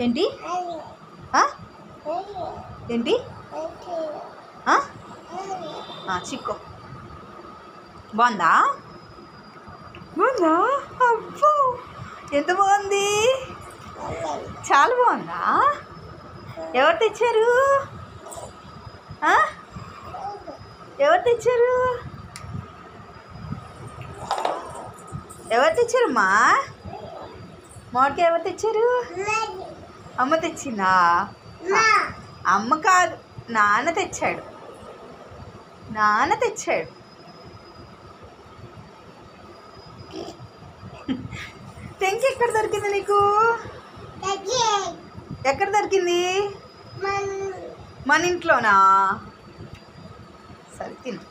ఏంటి ఏంటి చిక్కో బాగుందా? బాగుందా? అబ్బో ఎంత బాగుంది, చాలా బాగుందా? ఎవరు తెచ్చారు? ఎవరు తెచ్చారు? ఎవరు తెచ్చారమ్మా? మామిడికాయ ఎవరు తెచ్చారు? అమ్మ తెచ్చిందా? అమ్మ కాదు, నాన్న తెచ్చాడు. నాన్న తెచ్చాడు. టెంకి ఎక్కడ దొరికింది నీకు? ఎక్కడ దొరికింది? మన ఇంట్లోనా? సరే తిను.